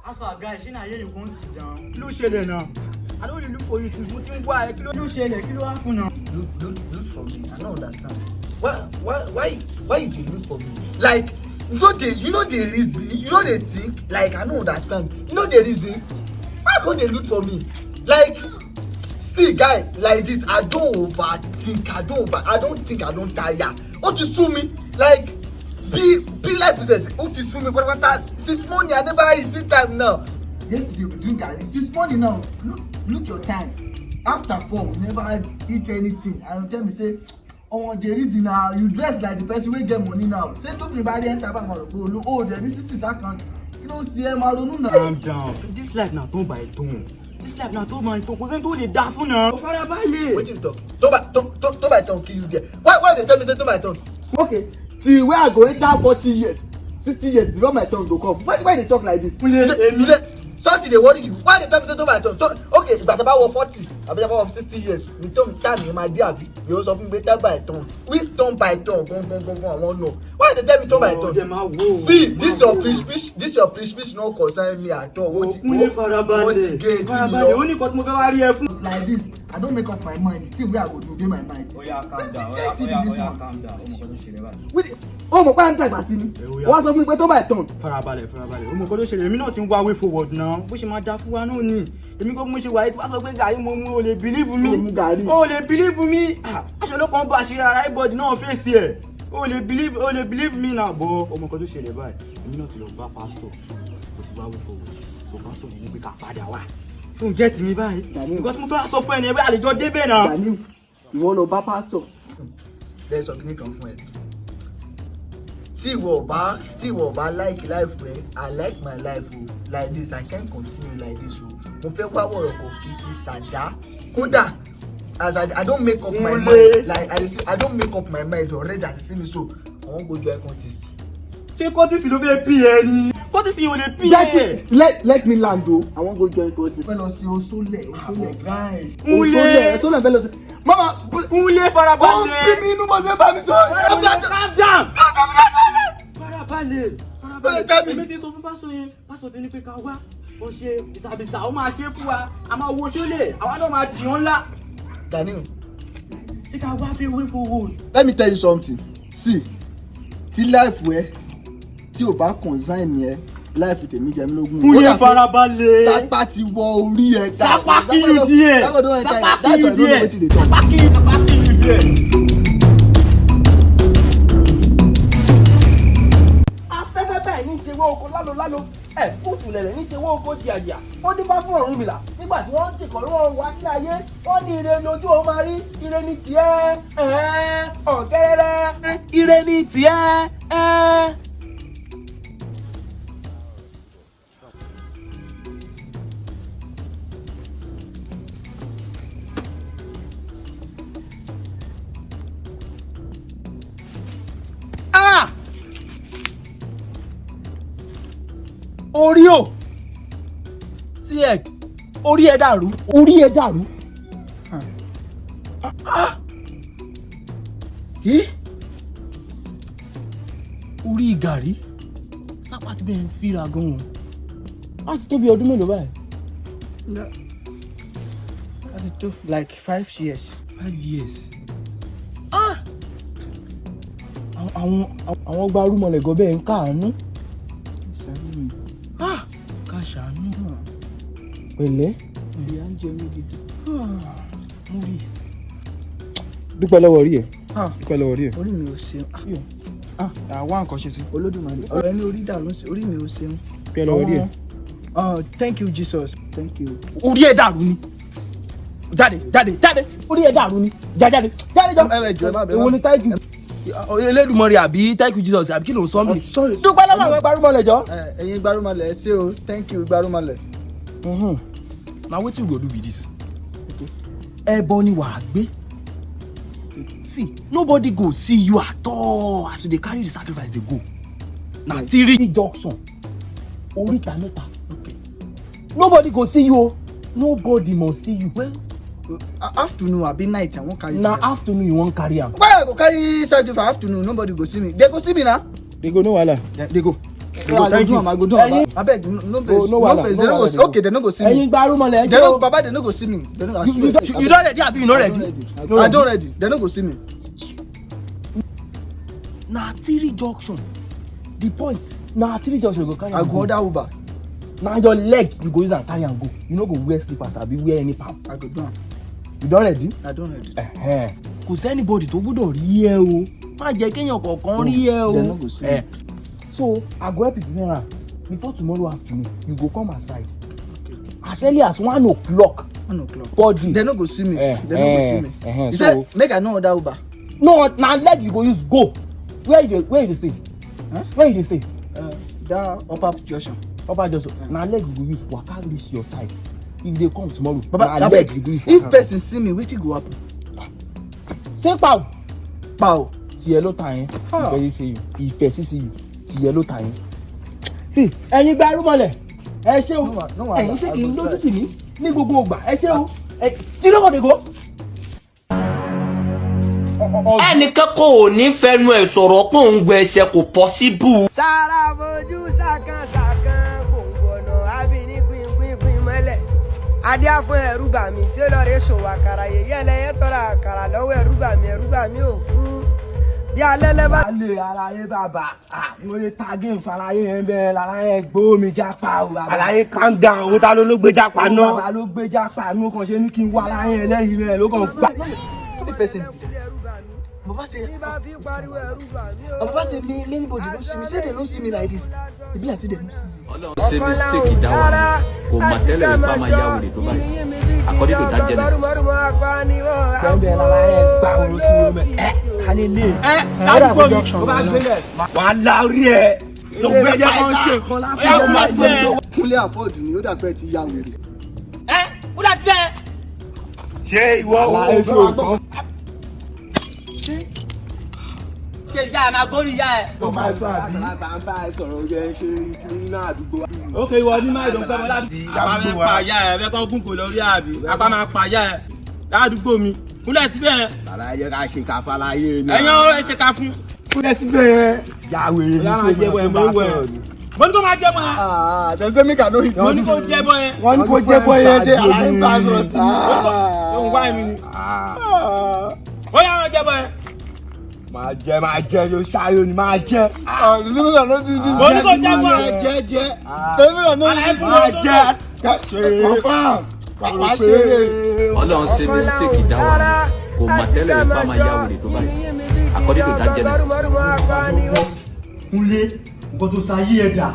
Alpha guy, she na here you come sit down. Kí ló ṣẹlẹ̀ now? I don't really look for you since mo ti ń wá ẹ. Kí ló ṣẹlẹ̀? Kí ló happen now? Look for me. I don't understand. Why you dey look for me? Like, you know the reason. You know the thing. Like, I don't understand. You know the reason. Why can't they look for me? Like, see, guy, like this, I don't overthink. I don't think I don't tire. What you sue me? Like, be life is what you sue me? What? Since morning, I never see time now. Yesterday we drink garri. Since morning now, look your time. After 4, we never eat anything. And tell me say, oh, the reason now you dress like the person wey get money now. Say to me by the enter bank or go, oh, this is account. You don't see him alone now. Calm down. This life na turn by turn. This life na turn by turn. Kò sẹ́ni tó lè dá fún náà. Ó fara balẹ̀. Wetin you talk? Turn by turn kill you there. Why they tell me say turn by turn? Okay, till where I go enter 40 years, 60 years before my turn go come. Why they talk like this? Something dey worry you. Why they tell me say turn by turn? Okay, ìgbà tí a bá wọ 40, àbí a bá wọ 60 years, ní time yẹn máa dé àbí? Yóò sọ fún mi pé turn by turn. Which turn by turn? Go, I wan know. Why they tell me turn by turn? See, this your preach no concern me at all. What you get? Only cause mo fẹ́ wá rí ẹ fún. Like this, I don't make up my mind. The thing wey I go do dey my mind. Oya, calm down. Oya, calm down. Ọmọ kan ló ṣe lè báyìí. Ó mọ̀ pé à ń tàgbà sí mi. Wọ́n sọ fún mi pé tó bá tàn. Farabalẹ̀. Ọmọ kan ló ṣe lè èmi náà ti ń wá way forward now. Bó ṣe máa dá fún wa náà ni. Èmi kò mo ṣe wà tí wá sọ pé gàrí mo mú o lè believe me. O lè believe me. Aṣọ ló kàn bá àṣírí ara everybody náà fèsì ẹ̀. O lè believe me now. Bọ̀ ọmọ kan ló ṣe lè báyìí. Èmi náà ti lọ bá pastor. Mo ti wá way forward. So pastor ní pé ká padà wá. Ṣé o get mi báyìí? Because mo fẹ́ sọ fún ẹni ẹgbẹ́ àlejò débẹ̀ náà. Daniel, ìwọ lọ bá pastor. There is something kan fún ẹ. Tí ìwọ bá like life rẹ, I like my life o. Like this, I can't continue like this o. Mo fẹ́ wá wọ̀rọ̀ kò kí ṣàdá. Kódà, as I don't make up my mind, like I don't make up my mind already as you see me so, I wan go join contest. Ṣé contest ló fẹ́ pí ẹ ni? Contest yìí ò lè pí ẹ. Let me land o. I wan go join contest. Fẹ́ lọ sí Osole guys. Osole fẹ́ lọ sí. Mama, Kúnlé farabalẹ̀. Ó bí mi inú mo ṣe bá mi sọ. Calm down. Farabalẹ̀. Èmi ti sọ fún pásọ̀ tí ní pé ká wá. Ó ṣe ìsàbìsà, ó máa ṣe fún wa. A máa wo ṣólè, àwa náà máa dìyàn ńlá. Daniel. Ṣé ká wá fi way forward? Let me tell you something. See, tí life ẹ tí o bá consign yẹn, life tèmi jẹ mí lógún. Kúnlé farabalẹ̀. Sápá ti wọ orí ẹ. Sápá kí ni díẹ̀? Sápá kí ni díẹ̀? Afẹ́fẹ́ bẹ́ẹ̀ ní ṣe wọ́ oko lálo fúùfù lẹ̀lẹ̀ ní ṣe wọ́ oko jìàjìà ó dín bá fún Ọ̀rúnmìlà nígbà tí wọ́n ti kọ̀ lọ́wọ́ wá sí ayé wọ́n ní ire lójú ó máa rí ire ní tiẹ̀ ọ̀gẹ́rẹ́rẹ́ ire ní tiẹ̀. Orí o sí ẹ orí ẹ dàrú. Orí gàrí sápá ti bẹ́ẹ̀ ń fira gan-an á ti tó bí ọdún mélòó báyìí. Á ti tó like 5 years. 5 years. Àwọn gbárùmọ̀lẹ̀ gan bẹ́ẹ̀ ń káàánú. Ká ṣàánú pẹ̀lẹ́. Ìyá ń jẹ mí gidi. Mo rí. Dúpẹ́ lọ́wọ́ orí ẹ̀. Dúpẹ́ lọ́wọ́ orí ẹ̀. Orí mi ò ṣeun. Àwa nǹkan ṣe sí. Olódùmarè. Ọ̀rọ̀ ẹni orí dàrú sí. Orí mi ò ṣeun. Dúpẹ́ lọ́wọ́ orí ẹ̀. Thank you Jesus. Thank you. Orí ẹ̀ dàrú ni. Jáde. Orí ẹ̀ dàrú ni. Jáde. Jọ má bẹ̀rẹ̀. Èwo ni thank you? Elédùmarè àbí thank you Jesus àbí kí ló ń sọ mí? Sorry. Dúpẹ́ lọ́wọ́ àwọn gbárùmọ̀lẹ̀ jọ. Ẹ̀yin gbárùmọ̀lẹ̀ ṣé o. Thank you gbárùmọ̀lẹ̀. Na wetin we go do be this? Ẹbọ ni wàá gbé. See, nobody go see you at all as you dey carry the sacrifice dey go. Na three junction. Oríta mẹ́ta. Nobody go see you o. Nobody must see you. Well, afternoon abi night I wan carry. Na afternoon you wan carry am. Why I go carry sacrifice for afternoon? Nobody go see me. They go see me now. They go no wahala. They go. thank you. I go do am. Abeg, no vex. No wahala, They no go see. Okay, they no go see me. ẹ̀yin gbaru mọ́lẹ̀ They no, Baba, they no go see me. They no. I swear. you don ready abi you no ready. I don ready. They no go see me. na Tiri junction the point na Tiri junction you go carry I am go go order Uber. na your leg you go use am carry am go you no go wear slippers abi wear any palm. I go do am. you don ready. I don ready. kò sẹ́nibọ̀dì tó gbọ́dọ̀ rí ẹ o má jẹ́ kéèyàn kọ̀ọ̀kan rí ẹ o. They no go see me. So I go help you prepare am before tomorrow afternoon you go come aside as early as 1 o'clock. 1 o'clock. Body. They no go see me. They no go see me. You so say make I no order Uber. no na leg you go use go where you dey stay. Where you dey stay. That upper junction. Upper junction na leg you go use waka reach your side if you dey come tomorrow Baba, na leg you go use if waka. person see me, wetin go happen? say pau Pow. tiẹ̀ ló ta yẹn if person see you if person see you tiẹ̀ ló ta yẹn. see ẹ̀yin gba arúmọlẹ̀ ẹ ṣé o ẹ̀yin tí kì í lójú tì mí ní gbogbo ìgbà ẹ ṣé o tí ló kọ̀ dé go. ẹnìkan kò ní fẹnu ẹ̀ sọ̀rọ̀ pé òun gbẹ ẹsẹ̀ kò pọ́síbù. sára fojú sàkànsàkàn kò ń gbọ̀nà àbíní pínpín mọ́lẹ̀ adé fún ẹrú bà mí tí ó lọ rẹ ṣòwò àkàrà yẹyẹ lẹyẹ tọrọ àkàrà lọ́wọ́ ẹrú bà mí ò fún bí alẹ́ lẹ́bàá. alẹ́ àlàyé bàbá mo lè ta game fàlàyé yẹn bẹ́ẹ̀ làlàyé gbó mi jápa o bàbá. àlàyé calm down owó ta ló gbé jápa náà. bàbá ló gbé jápa mi ó kàn ṣe ní kí n wá láyé ẹlẹ́yìn rẹ̀ ló kàn gbà. Who the person be that? Baba say, Baba say, me anybody don't see me. Say they don't see me like this. They be like say they don't see me. Ọlọ́run ṣe mistake ìdáwà ni kò mà tẹ́lẹ̀ lè bá máa yá wòlé tó báyìí according to that genesis. bẹ́ẹ̀ làlàyé gbà wọ́n sí omi kálí lè. ládùúgbò mi ó bá gbélé wàá la orí ẹ ló gbé ẹ kan ṣe nǹkan láfíà ó máa gbé ẹ. Kúnlé àfọ́ọ̀dù ni ó dàgbẹ́ ti yá wèrè. ó dà síbẹ̀. ṣé ìwọ ò fẹ́ wá gbọ́. ṣe ìyá ẹ̀ máa gbórí ìyá ẹ̀. tó máa sọ àbí. àgbà ń bá ẹ sọ̀rọ̀ oúnjẹ ṣe kiri náà àdúgbò wa. ok ìwọ ní máa dùn pẹ́ mọ́ láti. apá fẹ́ pa ìyá ẹ̀ fẹ́ kọ́ gùn kò lórí àbí apá máa pa ìyá ẹ̀ ládùúgbò mi kúnlẹ̀ síbẹ̀. àlàyé ká ṣe ká fàlàyé ni. ẹ̀yin ẹ ṣe ká fún. kúnlẹ̀ síbẹ̀ yẹn. ìyá wèrè ní sọ́mọ́ ẹ̀ máa sọ̀rọ̀ ni. mo ní kó máa jẹ́ mọ́ ẹ. Tẹ̀sẹ̀ mi kà lórí. mo ní kó jẹ́ mọ́ ẹ. Wọ́n ní kó jẹ́ bọ́ yẹn dé àlàyé bá a sọ̀rọ̀ tí. òun wá mi ni. ó yà wọ́n jẹ́ mọ́ ẹ. máa jẹ ló ṣáyó ni máa jẹ. Tẹ̀sẹ̀ mi kà lórí. mo ní kó jẹ́ mọ́ ẹ. Jẹ́. Tẹ̀sẹ̀ mi kà lórí. máa jẹ. Confirm. Pàpà ṣeré. Ọlọ́run ṣe mistake ìdáwà ni kò mà tẹ́lẹ̀ lè bá máa yá wòlé tó báyìí according to that genesis. Kúnlé nǹkan tó sa yí ẹ dà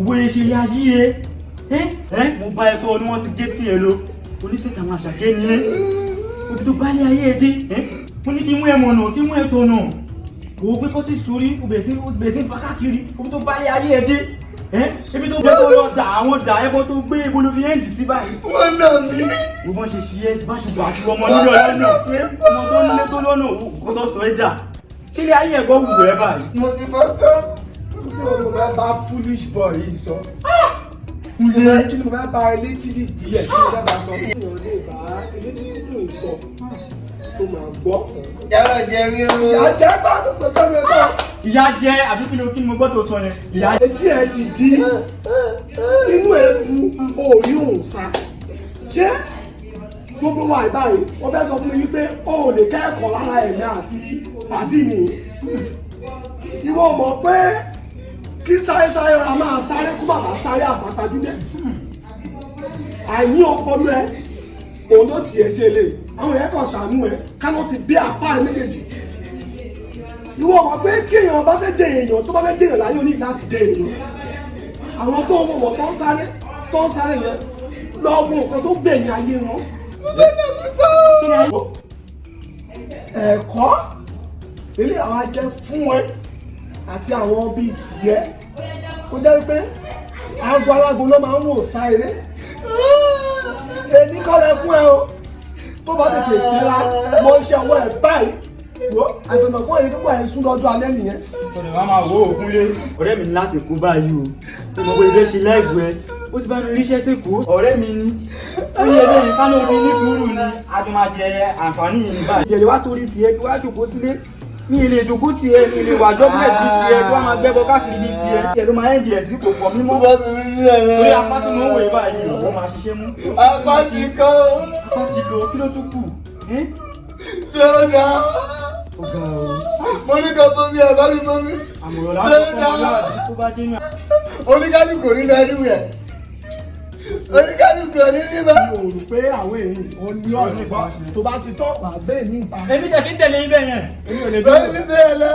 owó yẹn ṣe yá yí ẹ mo bá ẹ sọ ni wọ́n ti gé tí ẹ lọ oníṣẹ́ta àwọn àṣàkẹ́ ni ẹ òbí tó bá ní ayé ẹ dé mo ní kí mú ẹ mọ̀nà kí mú ẹ tọ̀nà òwò pé kó ti sórí ó bẹ̀rẹ̀ sí bá káàkiri òbí tó bá ní ayé ẹ dé ebi tó gbé tó lọ dà àwọn dà ẹbọ tó gbé ibo ló fi ẹ́ǹdì sí báyìí. Wọ́n nà mí. gbogbo ṣe ṣí ẹ báṣubàṣu ọmọ nílò lọ́nà ọmọ tó nílé tó lọ́nà kó tó sọ ẹ dà ṣé ilé ayé ẹ̀gbọ́n wù ẹ báyìí. Mo ti fọ́kọ́. Tí mo bá bá foolish boy yìí sọ. Kí ni mo bá bá ilé títí díẹ̀ kí mo bá bá sọ. Kí ni o lè bá ilé títí dùn sọ tó máa gbọ́. Yàrá jẹ rí o. Ìyá jẹ́ bá tó pẹ́ mi kọ́. ìyá jẹ àbí kí ni mo gbọ́ tó sọ yẹn. ìyá Etí ẹ ti di inú ẹ bu òòrí òun sa. Ṣé gbogbo wa ìbáyìí wọ́n fẹ́ sọ fún mi wípé o ò lè kẹ́kọ̀ọ́ lára ẹ̀mí àti pàdí mi. Ìwọ mọ̀ pé kí sáré ra máa sáré kó bàbá sáré àsápajúdé. Àìní ọpọlọ ẹ òun ló tiẹ̀ sí ele àwọn èèyàn kan ṣàánú ẹ kánú ti bí apá ẹ méjèèjì. Ìwọ mọ̀ pé kí èèyàn bá fẹ́ dé èèyàn tó bá fẹ́ dé èèyàn láyé ó ní láti dé èèyàn. Àwọn tó ń wọ̀ tó ń sáré yẹn lọ mú nǹkan tó gbẹ̀yìn ayé wọn. Ẹ̀kọ́ ilé àwọn ajẹ́ fún ẹ àti àwọn bíi tiẹ̀ ó jẹ́ wípé aago alágo ló máa ń wò sá eré èmi kọ́ lẹ fún ẹ o tó bá tètè tẹ́ra mo ń ṣe ọwọ́ ẹ báyìí wo àtọ̀nàpọ̀ yìí púpọ̀ ẹ̀ ń sún lọ́jọ́ alẹ́ nìyẹn. ọ̀rẹ́ wa máa wo Kúnlé ọ̀rẹ́ mi ní láti kú báyìí o mo gbé ṣe láìpù ẹ ó ti bá mi ríṣẹ́ sẹ́kù ọ̀rẹ́ mi ni ó yẹ lẹ́yìn kánú mi ní sùúrù ni a jọ máa jẹ àǹfààní yìí ní báyìí. ìjẹ̀lẹ̀ wá torí tiẹ̀ kí wá jòkó sílé mi ì lè jókòó tiẹ̀ mi ì lè wà jọ́bílẹ̀ bí tiẹ̀ tó wá máa gbẹ́bọ káàkiri bí tiẹ̀ tiẹ̀ ló máa ń di ẹ̀sìn kò pọ̀ mímọ́. lórí apá tí mo ń wòye báyìí ó máa ṣiṣẹ́ mú. apá ti kọ́. apá ti lọ kí ló tún kù. ṣé ó dá. ọ̀gá o. mo ní kọ́ bomi ẹ̀ bá mi bomi. àmọ̀ràn láti kọ́ ọ̀gá tó bá dé ní. oníkálukú ní lẹ́rìwẹ̀. oníkálukú ní níbà. mo rò pé àwọn èèyàn ò ní ọ̀rọ̀ nípa tó bá ṣe tọ́ wà bẹ́ẹ̀ ní ìta. èmi tẹ̀ kí n tẹ̀lé ibẹ̀ yẹn. èmi ò lè bẹ́ẹ̀ ní sẹ́yìn lọ.